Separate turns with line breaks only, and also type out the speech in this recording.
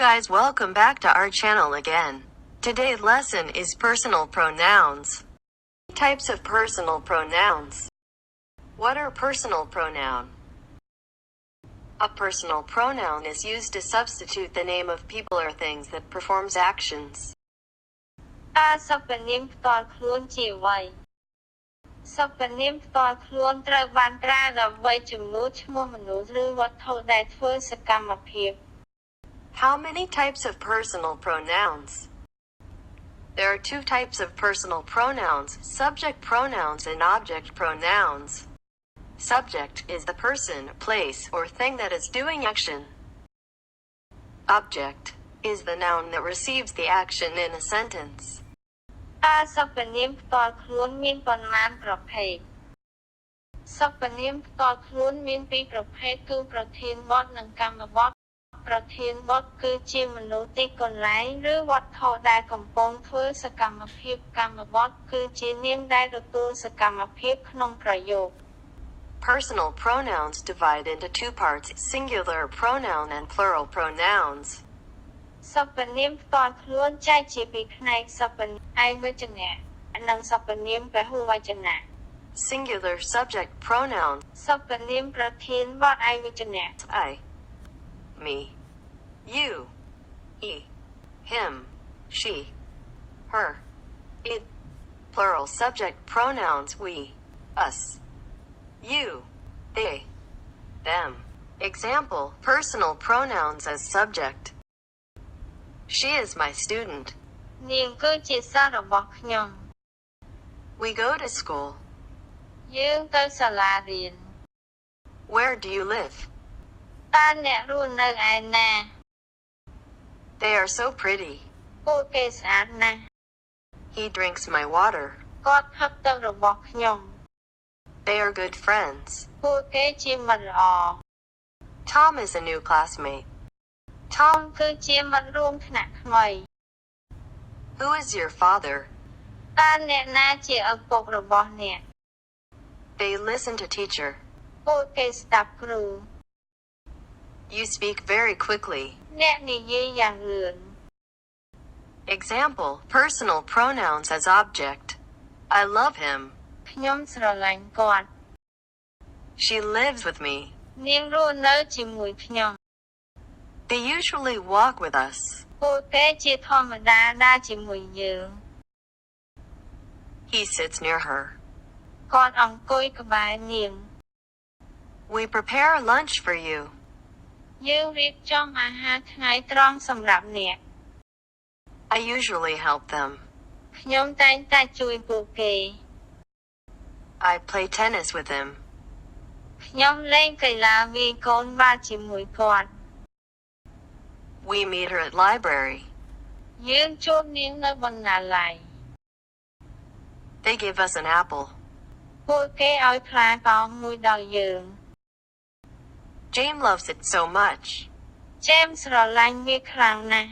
guys, welcome back to our channel again. Today's lesson is personal pronouns. Types of personal pronouns. What are personal pronouns? A personal pronoun is used to substitute the name of people or things that performs actions.
ការសព្វនាមផ្ទាល់ខ្លួនជាអ្វីសព្វនាមផ្ទាល់ខ្លួនត្រូវបានប្រើដើម្បីជំនួសឈ្មោះមនុស្សឬវត្ថុដែលធ្វើសកម្មភាព
How many types of personal pronouns? There are two types of personal pronouns, subject pronouns and object pronouns. Subject is the person, place, or thing that is doing action. Object is the noun that receives the action in a sentence.
ការសព្វនាមផ្ទាល់ខ្លួនមានប៉ុន្មានប្រភេទសព្វនាមផ្ទាល់ខ្លួនមានពីរប្រភេទគឺប្រធានបទនិងកម្មបទប្រធានបទគឺជាមនុស្សទីកន្លែងឬវត្ថុដែលកំពុងធ្វើសកម្មភាពកម្មបទគឺជានាមដែលទទួលសកម្មភាពក្នុងប្រយោគ
Personal pronouns divide into two parts, singular pronoun and plural pronouns.
សព្វនាមផ្ទាល់ខ្លួនចែកជាពីរផ្នែកសព្វនាមឯកវចនៈនិងសព្វនាមពហុវចនៈ
Singular subject pronoun
សព្វនាមប្រធានបទឯកវចនៈ
I, me, you, he, him, she, her, it. Plural subject pronouns we, us, you, they, them. Example, personal pronouns as subject. She is my student.
នាងគឺជាសិស្សរបស់ខ្ញុំ
We go to school.
យើងទៅសាលារៀន
Where do you live?
តើអ្នករស់នៅឯណា
They are so pretty.
ពួកគេស្អាតណាស់
He drinks my water.
គាត់ផឹកទឹករបស់ខ្ញុំ
They are good friends.
ពួកគេជាមិត្តល្អ
Tom is a new classmate.
Tom គឺជាមិត្តរួមថ្នាក់ថ្មី
Who is your father?
តើអ្នកណាជាឪពុករបស់អ្នក
They listen to teacher.
ពួកគេស្ដាប់គ្រូ
You speak very quickly.
អ្នកនិយាយយ៉ាងលឿន
Example, personal pronouns as object. I love him.
ខ្ញុំស្រឡាញ់គាត់
She lives with me.
នាងរស់នៅជាមួយខ្ញុំ
They usually walk with us.
ពួកគេជាធម្មតាដើរជាមួយយើង
He sits near her.
គាត់អង្គុយក្បែរនាង
We prepare lunch for you.
យើងរៀបចំអាហារថ្ងៃត្រង់សម្រាប់អ្នក
I usually help them.
ខ្ញុំតែងតែជួយពួកគេ
I play tennis with him.
ខ្ញុំលេងកីឡាវាយកូនបាល់ជាមួយគាត់
We meet her at library.
យើងជួបនាងនៅបណ្ណាល័យ
They give us an apple.
ពួកគេឲ្យផ្លែប៉ោមមួយដល់យើង
James loves it so much.
James ស្រឡាញ់វាខ្លាំងណាស់